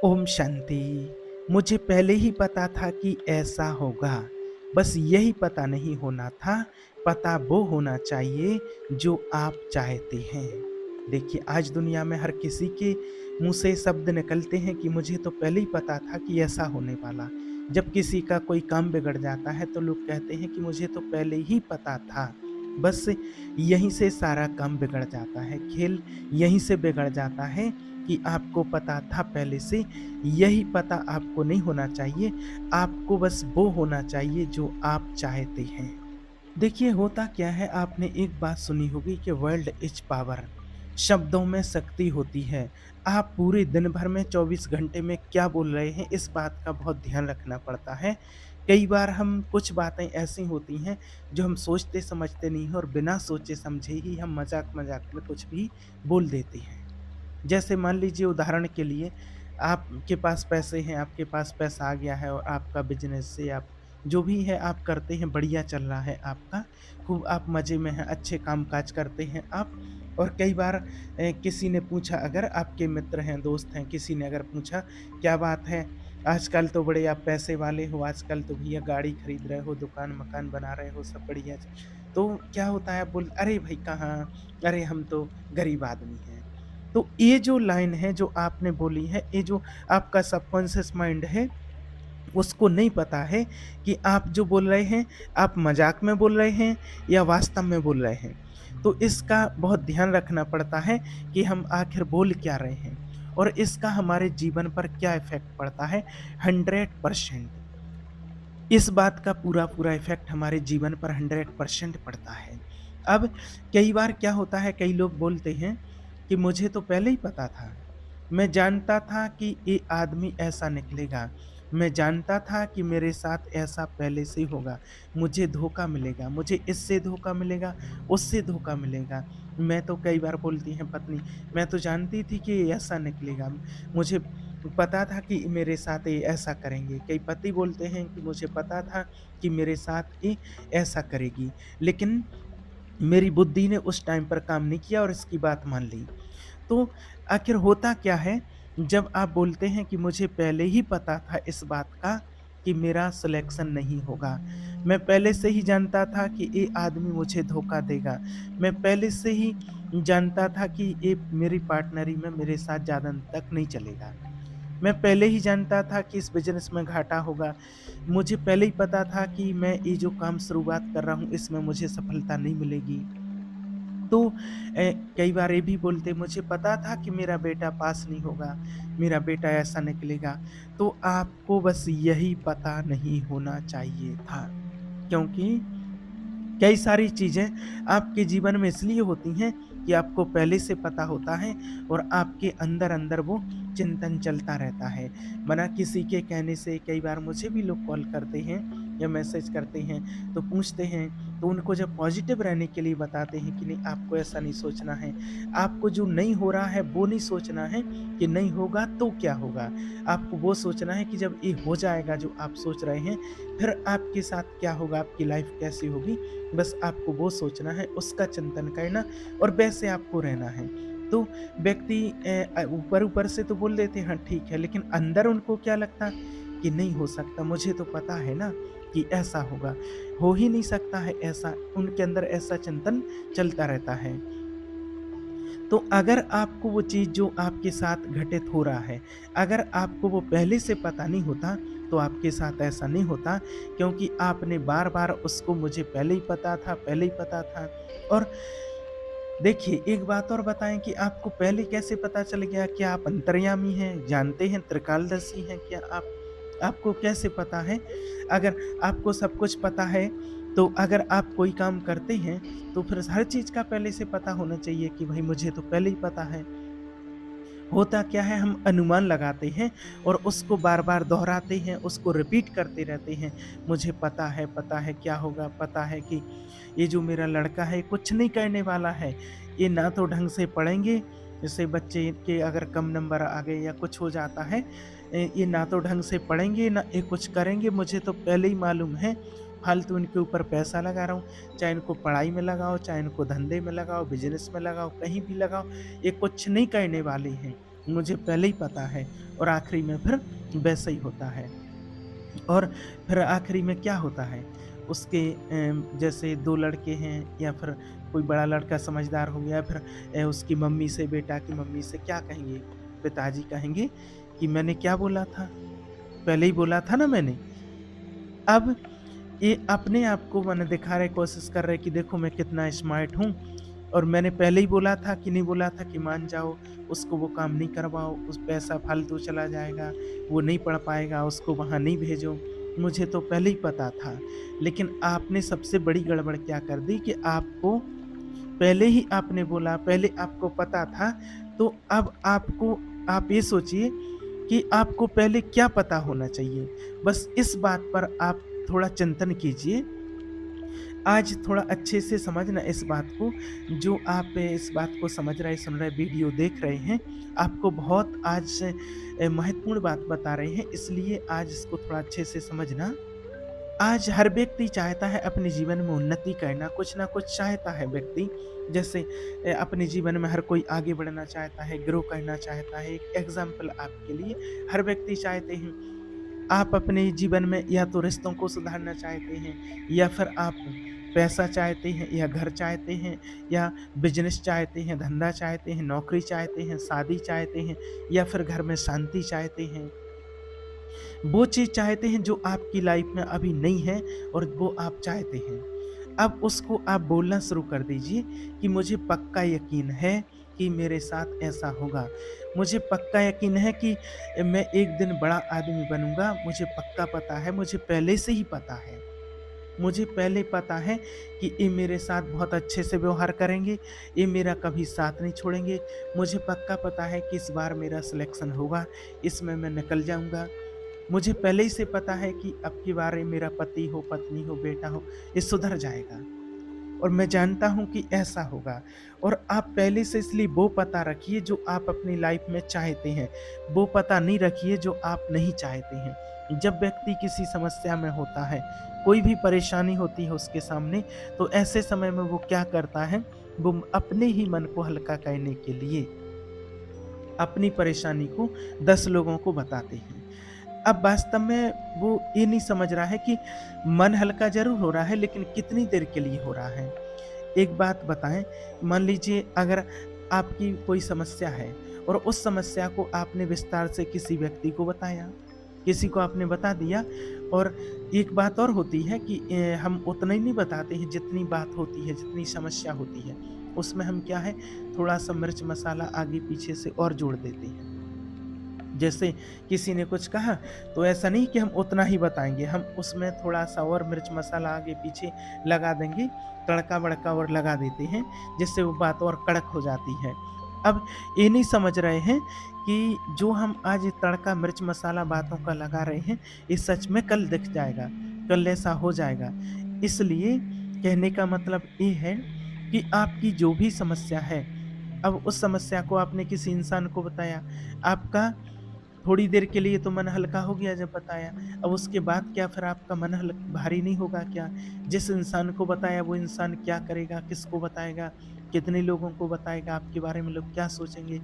ओम शांति। मुझे पहले ही पता था कि ऐसा होगा। बस यही पता नहीं होना था, पता वो होना चाहिए जो आप चाहते हैं। देखिए, आज दुनिया में हर किसी के मुँह से शब्द निकलते हैं कि मुझे तो पहले ही पता था कि ऐसा होने वाला। जब किसी का कोई काम बिगड़ जाता है तो लोग कहते हैं कि मुझे तो पहले ही पता था। बस यहीं से सारा काम बिगड़ जाता है, खेल यहीं से बिगड़ जाता है कि आपको पता था पहले से। यही पता आपको नहीं होना चाहिए, आपको बस वो होना चाहिए जो आप चाहते हैं। देखिए, होता क्या है, आपने एक बात सुनी होगी कि वर्ल्ड इज़ पावर, शब्दों में शक्ति होती है। आप पूरे दिन भर में 24 घंटे में क्या बोल रहे हैं, इस बात का बहुत ध्यान रखना पड़ता है। कई बार हम कुछ बातें ऐसी होती हैं जो हम सोचते समझते नहीं हैं और बिना सोचे समझे ही हम मज़ाक-मज़ाक में कुछ भी बोल देते हैं। जैसे मान लीजिए, उदाहरण के लिए, आपके पास पैसे हैं, आपके पास पैसा आ गया है और आपका बिज़नेस से आप जो भी है आप करते हैं, बढ़िया चल रहा है आपका, खूब आप मज़े में हैं, अच्छे काम-काज करते हैं आप। और कई बार किसी ने पूछा, अगर आपके मित्र हैं, दोस्त हैं, किसी ने अगर पूछा, "क्या बात है? आजकल तो बड़े आप पैसे वाले हो, आजकल तो भैया गाड़ी खरीद रहे हो, दुकान-मकान बना रहे हो, सब बढ़िया च।" तो क्या होता है, आप बोल, "अरे भई कहाँ? अरे हम तो गरीब आदमी हैं।" तो ये जो लाइन है जो आपने बोली है, ये जो आपका सबकॉन्शियस माइंड है, उसको नहीं पता है कि आप जो बोल रहे हैं, आप मज़ाक में बोल रहे हैं या वास्तव में बोल रहे हैं। तो इसका बहुत ध्यान रखना पड़ता है कि हम आखिर बोल क्या रहे हैं और इसका हमारे जीवन पर क्या इफ़ेक्ट पड़ता है। 100% इस बात का पूरा-पूरा इफ़ेक्ट हमारे जीवन पर 100% पड़ता है। अब कई बार क्या होता है, कई लोग बोलते हैं कि मुझे तो पहले ही पता था। मैं जानता था कि ये आदमी ऐसा निकलेगा। मैं जानता था कि मेरे साथ ऐसा पहले से ही होगा। मुझे धोखा मिलेगा, मुझे इससे धोखा मिलेगा, उससे धोखा मिलेगा। मैं तो कई बार बोलती हैं पत्नी, मैं तो जानती थी कि ये ऐसा निकलेगा। मुझे पता था कि मेरे साथ ये ऐसा करेंगे। कई पति बोलते हैं कि मुझे पता था कि मेरे साथ ये ऐसा करेगी। लेकिन मेरी बुद्धि ने उस टाइम पर काम नहीं किया और इसकी बात मान ली। तो आखिर होता क्या है, जब आप बोलते हैं कि मुझे पहले ही पता था इस बात का कि मेरा सिलेक्शन नहीं होगा। मैं पहले से ही जानता था कि ये आदमी मुझे धोखा देगा। मैं पहले से ही जानता था कि ये मेरी पार्टनरी में मेरे साथ ज़्यादा तक नहीं चलेगा। मैं पहले ही जानता था कि इस बिज़नेस में घाटा होगा। मुझे पहले ही पता था कि मैं ये जो काम शुरुआत कर रहा हूँ, इसमें मुझे सफलता नहीं मिलेगी। तो कई बार ये भी बोलते, मुझे पता था कि मेरा बेटा पास नहीं होगा, मेरा बेटा ऐसा निकलेगा। तो आपको बस यही पता नहीं होना चाहिए था, क्योंकि कई सारी चीज़ें आपके जीवन में इसलिए होती हैं कि आपको पहले से पता होता है और आपके अंदर-अंदर वो चिंतन चलता रहता है। मना किसी के कहने से कई बार मुझे भी लोग कॉल करते हैं या मैसेज करते हैं, तो पूछते हैं, तो उनको जब पॉज़िटिव रहने के लिए बताते हैं कि नहीं, आपको ऐसा नहीं सोचना है। आपको जो नहीं हो रहा है वो नहीं सोचना है कि नहीं होगा तो क्या होगा? आपको वो सोचना है कि जब ये हो जाएगा जो आप सोच रहे हैं, फिर आपके साथ क्या होगा, आपकी लाइफ़ कैसी होगी? बस आपको वो सोचना है, उसका चिंतन करना और वैसे आपको रहना है। तो व्यक्ति ऊपर-ऊपर से तो बोल देते हैं हाँ ठीक है, लेकिन अंदर उनको क्या लगता कि नहीं हो सकता, मुझे तो पता है ना कि ऐसा होगा, हो ही नहीं सकता है ऐसा, उनके अंदर ऐसा चिंतन चलता रहता है। तो अगर आपको वो चीज़ जो आपके साथ घटित हो रहा है, अगर आपको वो पहले से पता नहीं होता, तो आपके साथ ऐसा नहीं होता, क्योंकि आपने बार-बार उसको मुझे पहले ही पता था, पहले ही पता था। और देखिए, एक बात और बताएँ कि आपको पहले कैसे पता चल गया? क्या आप अंतर्यामी हैं, जानते हैं, त्रिकालदर्शी हैं क्या आप? आपको कैसे पता है? अगर आपको सब कुछ पता है, तो अगर आप कोई काम करते हैं, तो फिर हर चीज़ का पहले से पता होना चाहिए कि भई मुझे तो पहले ही पता है। होता क्या है, हम अनुमान लगाते हैं और उसको बार-बार दोहराते हैं, उसको रिपीट करते रहते हैं। मुझे पता है क्या होगा, पता है कि ये जो मेरा लड़का है कुछ नहीं करने वाला है। ये ना तो ढंग से पढ़ेंगे, जैसे बच्चे के अगर कम नंबर आ गए या कुछ हो जाता है, ये ना तो ढंग से पढ़ेंगे, ना ये कुछ करेंगे, मुझे तो पहले ही मालूम है। फालतू इनके ऊपर पैसा लगा रहा हूँ, चाहे इनको पढ़ाई में लगाओ, चाहे इनको धंधे में लगाओ, बिज़नेस में लगाओ, कहीं भी लगाओ, ये कुछ नहीं करने वाले हैं। मुझे पहले ही पता है। और आखिरी में फिर वैसा ही होता है। और फिर आखिरी में क्या होता है, उसके जैसे 2 लड़के हैं या फिर कोई बड़ा लड़का समझदार हो गया, फिर उसकी मम्मी से, बेटा की मम्मी से क्या कहेंगे? पिताजी कहेंगे कि मैंने क्या बोला था? पहले ही बोला था ना मैंने। अब ये अपने आप को माने दिखा रहे, कोशिश कर रहे कि देखो मैं कितना स्मार्ट हूँ, और मैंने पहले ही बोला था कि नहीं बोला था कि मान जाओ, उसको वो काम नहीं करवाओ, उस पैसा फालतू चला जाएगा, वो नहीं पढ़ पाएगा, उसको वहाँ नहीं भेजो। मुझे तो पहले ही पता था। लेकिन आपने सबसे बड़ी गड़बड़ क्या कर दी कि आपको पहले ही आपने बोला, पहले आपको पता था, तो अब आप ये सोचिए कि आपको पहले क्या पता होना चाहिए। बस इस बात पर आप थोड़ा चिंतन कीजिए। आज थोड़ा अच्छे से समझना इस बात को, जो आप इस बात को समझ रहे, सुन रहे, वीडियो देख रहे हैं, आपको बहुत आज महत्वपूर्ण बात बता रहे हैं, इसलिए आज इसको थोड़ा अच्छे से समझना। आज हर व्यक्ति चाहता है अपने जीवन में उन्नति करना, कुछ ना कुछ चाहता है व्यक्ति। जैसे अपने जीवन में हर कोई आगे बढ़ना चाहता है, ग्रो करना चाहता है। एक एग्ज़ाम्पल आपके लिए, हर व्यक्ति चाहते हैं। आप अपने जीवन में या तो रिश्तों को सुधारना चाहते हैं, या फिर आप पैसा चाहते हैं, या घर चाहते हैं, या बिज़नेस चाहते हैं, धंधा चाहते हैं, नौकरी चाहते हैं, शादी चाहते हैं, या फिर घर में शांति चाहते हैं। वो चीज़ चाहते हैं जो आपकी लाइफ में अभी नहीं है, और वो आप चाहते हैं। अब उसको आप बोलना शुरू कर दीजिए कि मुझे पक्का यकीन है कि मेरे साथ ऐसा होगा। मुझे पक्का यकीन है कि मैं एक दिन बड़ा आदमी बनूँगा। मुझे पक्का पता है, मुझे पहले से ही पता है। मुझे पहले पता है कि ये मेरे साथ बहुत अच्छे से व्यवहार करेंगे, ये मेरा कभी साथ नहीं छोड़ेंगे। मुझे पक्का पता है कि इस बार मेरा सिलेक्शन होगा, इसमें मैं निकल जाऊँगा। मुझे पहले ही से पता है कि अब की बार ये मेरा पति हो, पत्नी हो, बेटा हो, ये सुधर जाएगा, और मैं जानता हूँ कि ऐसा होगा। और आप पहले से इसलिए वो पता रखिए जो आप अपनी लाइफ में चाहते हैं, वो पता नहीं रखिए जो आप नहीं चाहते हैं। जब व्यक्ति किसी समस्या में होता है, कोई भी परेशानी होती है उसके सामने, तो ऐसे समय में वो क्या करता है, वो अपने ही मन को हल्का करने के लिए अपनी परेशानी को 10 लोगों को बताते हैं। अब वास्तव में वो ये नहीं समझ रहा है कि मन हल्का ज़रूर हो रहा है, लेकिन कितनी देर के लिए हो रहा है। एक बात बताएँ, मान लीजिए अगर आपकी कोई समस्या है, और उस समस्या को आपने विस्तार से किसी व्यक्ति को बताया, किसी को आपने बता दिया, और एक बात और होती है कि हम उतना ही नहीं बताते हैं जितनी बात होती है, जितनी समस्या होती है। उसमें हम क्या है, थोड़ा-सा मिर्च मसाला आगे पीछे से और जोड़ देते हैं। जैसे किसी ने कुछ कहा, तो ऐसा नहीं कि हम उतना ही बताएँगे, हम उसमें थोड़ा-सा और मिर्च मसाला आगे पीछे लगा देंगे, तड़का-वड़का और लगा देते हैं, जिससे वो बात और कड़क हो जाती है। अब ये नहीं समझ रहे हैं कि जो हम आज ये तड़का मिर्च मसाला बातों का लगा रहे हैं, ये सच में कल दिख जाएगा, कल ऐसा हो जाएगा। इसलिए कहने का मतलब ये है कि आपकी जो भी समस्या है, अब उस समस्या को आपने किसी इंसान को बताया, आपका थोड़ी देर के लिए तो मन हल्का हो गया जब बताया। अब उसके बाद क्या फिर आपका मन भारी नहीं होगा क्या? जिस इंसान को बताया वो इंसान क्या करेगा? किसको बताएगा? कितने लोगों को बताएगा? आपके बारे में लोग क्या सोचेंगे?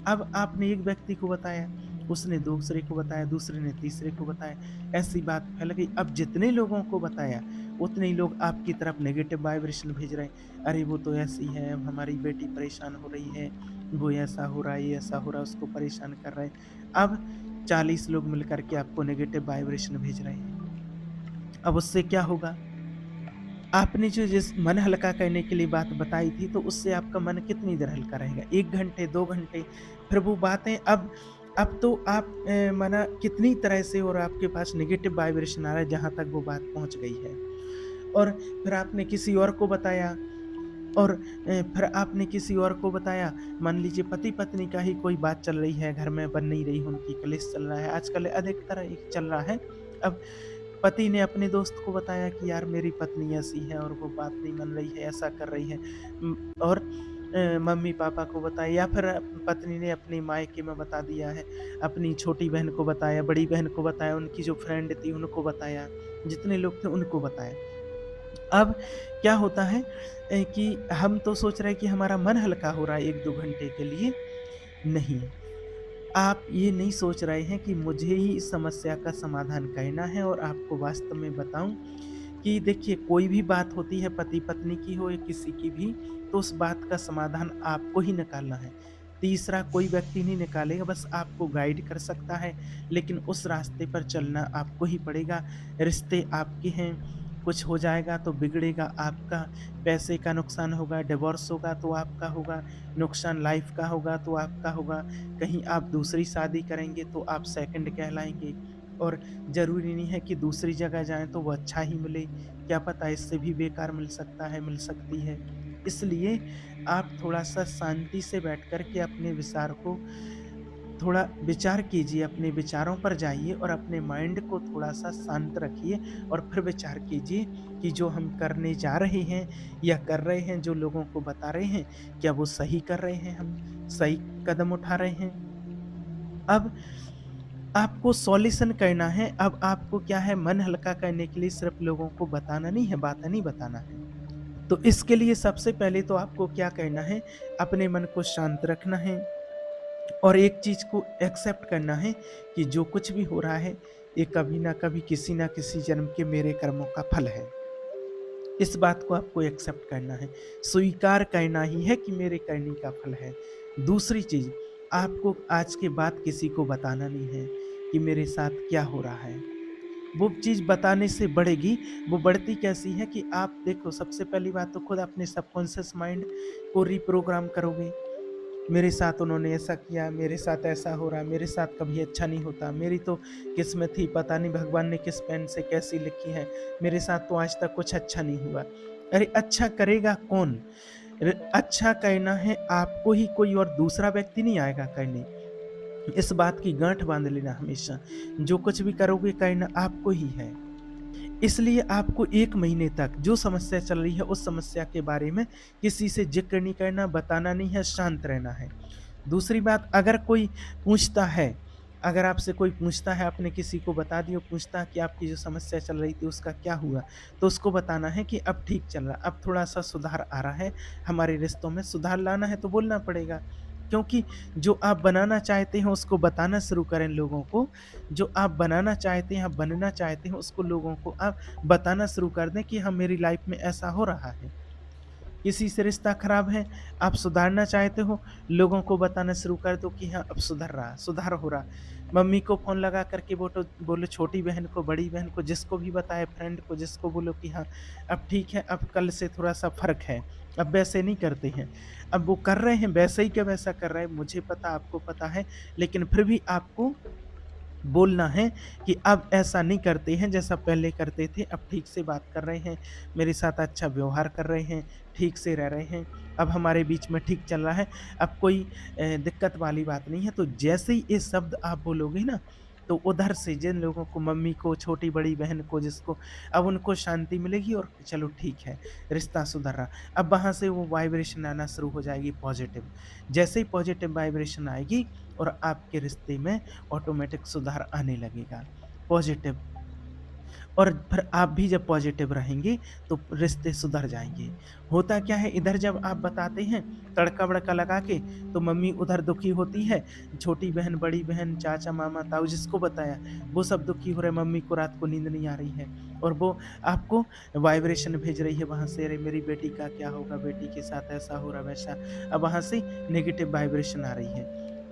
अब आपने एक व्यक्ति को बताया, उसने दूसरे को बताया, दूसरे ने तीसरे को बताया, ऐसी बात फैल गई। अब जितने लोगों को बताया, उतने ही लोग आपकी तरफ नेगेटिव वाइब्रेशन भेज रहे हैं। अरे वो तो ऐसी है, हमारी बेटी परेशान हो रही है, वो ऐसा हो रहा है, ये ऐसा हो रहा है, उसको परेशान कर रहे हैं। अब 40 लोग मिलकर के आपको नेगेटिव वाइब्रेशन भेज रहे हैं। अब उससे क्या होगा? आपने जो जिस मन हल्का करने के लिए बात बताई थी, तो उससे आपका मन कितनी देर हल्का रहेगा? 1 घंटे, 2 घंटे, फिर वो बातें अब तो आप माना कितनी तरह से, और आपके पास नेगेटिव वाइब्रेशन आ रहा है जहाँ तक वो बात पहुँच गई है। और फिर आपने किसी और को बताया, और फिर आपने किसी और को बताया, मान लीजिए पति-पत्नी का ही कोई बात चल रही है, घर में बन नहीं रही, उनकी कलेश चल रहा है, आजकल अधिकतर एक चल रहा है। अब पति ने अपने दोस्त को बताया कि यार मेरी पत्नी ऐसी है, और वो बात नहीं मान रही है, ऐसा कर रही है। और मम्मी-पापा को बताया, या फिर पत्नी ने अपनी मायके में बता दिया है, अपनी छोटी बहन को बताया, बड़ी बहन को बताया, उनकी जो फ्रेंड थी उनको बताया, जितने लोग थे उनको बताया। अब क्या होता है कि हम तो सोच रहे हैं कि हमारा मन हल्का हो रहा है 1-2 घंटे के लिए, नहीं। आप ये नहीं सोच रहे हैं कि मुझे ही इस समस्या का समाधान करना है। और आपको वास्तव में बताऊँ कि देखिए, कोई भी बात होती है पति-पत्नी की हो या किसी की भी, तो उस बात का समाधान आपको ही निकालना है। तीसरा कोई व्यक्ति नहीं निकालेगा, बस आपको गाइड कर सकता है, लेकिन उस रास्ते पर चलना आपको ही पड़ेगा। रिश्ते आपके हैं, कुछ हो जाएगा तो बिगड़ेगा आपका, पैसे का नुकसान होगा, डिवोर्स होगा तो आपका होगा, नुकसान लाइफ़ का होगा तो आपका होगा, कहीं आप दूसरी शादी करेंगे तो आप सेकंड कहलाएँगे। और ज़रूरी नहीं है कि दूसरी जगह जाएँ तो वो अच्छा ही मिले, क्या पता इससे भी बेकार मिल सकता है, मिल सकती है। इसलिए आप थोड़ा-सा शांति से बैठ कर के अपने विचार को थोड़ा विचार कीजिए, अपने विचारों पर जाइए और अपने माइंड को थोड़ा-सा शांत रखिए और फिर विचार कीजिए कि जो हम करने जा रहे हैं या कर रहे हैं, जो लोगों को बता रहे हैं, क्या वो सही कर रहे हैं हम? सही कदम उठा रहे हैं? अब आपको सॉल्यूशन करना है। अब आपको क्या है, मन हल्का करने के लिए सिर्फ़ लोगों को बताना नहीं है, बातें नहीं बताना है। तो इसके लिए सबसे पहले तो आपको क्या करना है, अपने मन को शांत रखना है और एक चीज़ को एक्सेप्ट करना है कि जो कुछ भी हो रहा है, ये कभी न कभी किसी न किसी जन्म के मेरे कर्मों का फल है। इस बात को आपको एक्सेप्ट करना है, स्वीकार करना ही है कि मेरे करने का फल है। दूसरी चीज़, आपको आज के बाद किसी को बताना नहीं है कि मेरे साथ क्या हो रहा है। वो चीज़ बताने से बढ़ेगी, वो बढ़ती कैसी है कि आप देखो, सबसे पहली बात तो खुद अपने सबकॉन्शियस माइंड को रिप्रोग्राम करोगे। मेरे साथ उन्होंने ऐसा किया, मेरे साथ ऐसा हो रहा, मेरे साथ कभी अच्छा नहीं होता, मेरी तो किस्मत ही पता नहीं भगवान ने किस पेन से कैसी लिखी है, मेरे साथ तो आज तक कुछ अच्छा नहीं हुआ। अरे अच्छा करेगा कौन? अच्छा करना है आपको ही, कोई और दूसरा व्यक्ति नहीं आएगा करने। इस बात की गांठ बांध लेना हमेशा, जो कुछ भी करोगे करना आपको ही है। इसलिए आपको 1 महीने तक जो समस्या चल रही है, उस समस्या के बारे में किसी से ज़िक्र नहीं करना, बताना नहीं है, शांत रहना है। दूसरी बात, अगर कोई पूछता है, अगर आपसे कोई पूछता है, आपने किसी को बता दिया, पूछता है कि आपकी जो समस्या चल रही थी उसका क्या हुआ? तो उसको बताना है कि अब ठीक चल रहा है, अब थोड़ा-सा सुधार आ रहा है, हमारे रिश्तों में सुधार लाना है तो बोलना पड़ेगा। क्योंकि जो आप बनाना चाहते हैं उसको बताना शुरू करें लोगों को, जो आप बनाना चाहते हैं, आप बनना चाहते हैं, उसको लोगों को आप बताना शुरू कर दें कि हाँ, मेरी लाइफ़ में ऐसा हो रहा है। किसी से रिश्ता खराब है, आप सुधारना चाहते हो, लोगों को बताना शुरू कर दो कि हाँ, अब सुधर रहा, सुधार हो रहा। मम्मी को फ़ोन लगा कर के बोलो, छोटी बहन को, बड़ी बहन को, जिसको भी बताए, फ्रेंड को, जिसको बोलो कि हाँ, अब ठीक है, अब कल से थोड़ा-सा फ़र्क है, अब वैसे नहीं करते हैं। अब वो कर रहे हैं, वैसे ही क्या वैसा कर रहे हैं, मुझे पता, आपको पता है, लेकिन फिर भी आपको बोलना है कि अब ऐसा नहीं करते हैं जैसा पहले करते थे, अब ठीक से बात कर रहे हैं, मेरे साथ अच्छा व्यवहार कर रहे हैं, ठीक से रह रहे हैं, अब हमारे बीच में ठीक चल रहा है, अब कोई दिक्कत वाली बात नहीं है। तो जैसे ही ये शब्द आप बोलोगे ना, तो उधर से जिन लोगों को, मम्मी को, छोटी बड़ी बहन को, जिसको, अब उनको शांति मिलेगी और चलो ठीक है, रिश्ता सुधर रहा। अब वहाँ से वो वाइब्रेशन आना शुरू हो जाएगी पॉजिटिव। जैसे ही पॉजिटिव वाइब्रेशन आएगी और आपके रिश्ते में ऑटोमेटिक सुधार आने लगेगा, पॉजिटिव। और फिर आप भी जब पॉजिटिव रहेंगे तो रिश्ते सुधर जाएँगे। होता क्या है, इधर जब आप बताते हैं तड़का-वड़का लगा के, तो मम्मी उधर दुखी होती है, छोटी बहन, बड़ी बहन, चाचा, मामा, ताऊ, जिसको बताया, वो सब दुखी हो रहे हैं, मम्मी को रात को नींद नहीं आ रही है और वो आपको वाइब्रेशन भेज रही है वहाँ से, अरे मेरी बेटी का क्या होगा, बेटी के साथ ऐसा हो रहा, वैसा। अब वहाँ से नेगेटिव वाइब्रेशन आ रही है।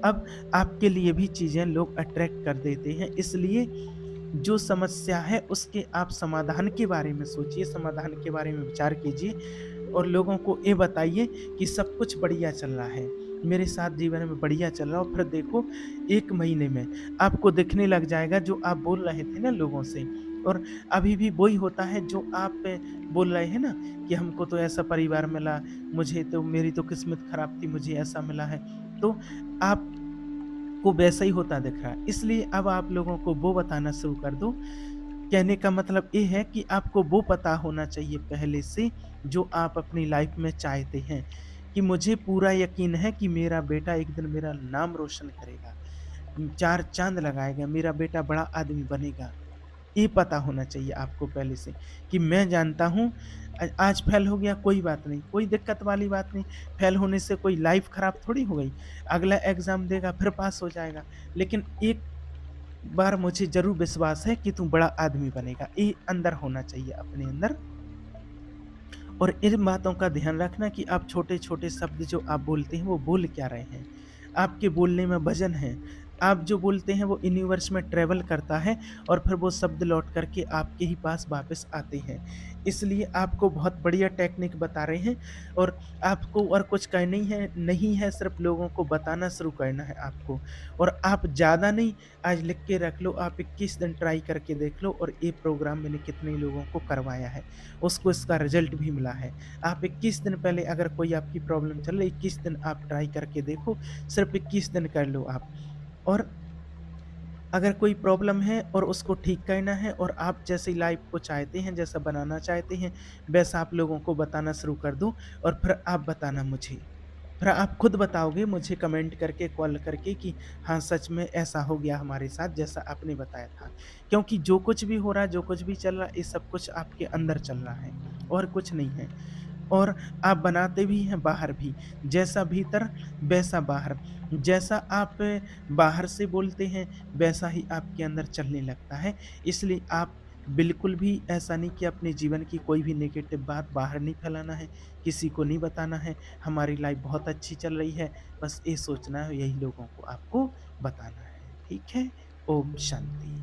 अब आपके लिए भी चीज़ें लोग अट्रैक्ट कर देते हैं, इसलिए जो समस्या है उसके आप समाधान के बारे में सोचिए, समाधान के बारे में विचार कीजिए और लोगों को ये बताइए कि सब कुछ बढ़िया चल रहा है, मेरे साथ जीवन में बढ़िया चल रहा है। और फिर देखो, 1 महीने में आपको दिखने लग जाएगा जो आप बोल रहे थे ना लोगों से, और अभी भी वही होता है जो आप बोल रहे हैं ना कि हमको तो ऐसा परिवार मिला, मुझे तो, मेरी तो किस्मत खराब थी, मुझे ऐसा मिला है। तो आप को वैसा ही होता दिख रहा है। इसलिए अब आप लोगों को वो बताना शुरू कर दो। कहने का मतलब ये है कि आपको वो पता होना चाहिए पहले से जो आप अपनी लाइफ़ में चाहते हैं, कि मुझे पूरा यकीन है कि मेरा बेटा एक दिन मेरा नाम रोशन करेगा, 4 चाँद लगाएगा, मेरा बेटा बड़ा आदमी बनेगा। ये पता होना चाहिए आपको पहले से कि मैं जानता हूँ आज फेल हो गया कोई बात नहीं, कोई दिक्कत वाली बात नहीं। फेल होने से कोई लाइफ़ खराब थोड़ी हो गई। अगला एग्ज़ाम देगा फिर पास हो जाएगा। लेकिन एक बार मुझे ज़रूर विश्वास है कि तू बड़ा आदमी बनेगा। ये अंदर होना चाहिए अपने अंदर। और इन बातों का ध्यान रखना कि आप छोटे-छोटे शब्द जो आप बोलते हैं, वो बोल क्या रहे हैं। आपके बोलने में वज़न है। आप जो बोलते हैं वो यूनिवर्स में ट्रैवल करता है और फिर वो शब्द लौट कर के आपके ही पास वापस आते हैं। इसलिए आपको बहुत बढ़िया टेक्निक बता रहे हैं और आपको और कुछ कहना ही है नहीं है, सिर्फ़ लोगों को बताना शुरू करना है आपको। और आप ज़्यादा नहीं, आज लिख के रख लो, आप 21 दिन ट्राई करके देख लो और ये प्रोग्राम मैंने कितने लोगों को करवाया है। उसको इसका रिज़ल्ट भी मिला है। आप 21 दिन पहले अगर कोई आपकी प्रॉब्लम चल रही 21 दिन आप ट्राई करके देखो, सिर्फ़ 21 दिन कर लो आप। और अगर कोई प्रॉब्लम है और उसको ठीक करना है और आप जैसी लाइफ़ को चाहते हैं, जैसा बनाना चाहते हैं, वैसा आप लोगों को बताना शुरू कर दो और फिर आप बताना मुझे। फिर आप खुद बताओगे मुझे कमेंट करके, कॉल करके कि हाँ, सच में ऐसा हो गया हमारे साथ जैसा आपने बताया था। क्योंकि जो कुछ भी हो रहा है, जो कुछ भी चल रहा है, ये सब कुछ आपके अंदर चल रहा है और कुछ नहीं है। और आप बनाते भी हैं बाहर भी, जैसा भीतर वैसा बाहर। जैसा आप बाहर से बोलते हैं, वैसा ही आपके अंदर चलने लगता है। इसलिए आप बिल्कुल भी ऐसा नहीं कि अपने जीवन की कोई भी नेगेटिव बात बाहर नहीं फैलाना है, किसी को नहीं बताना है, हमारी लाइफ़ बहुत अच्छी चल रही है, बस ये सोचना है, यही लोगों को आपको बताना है। ठीक है? ओम शांति।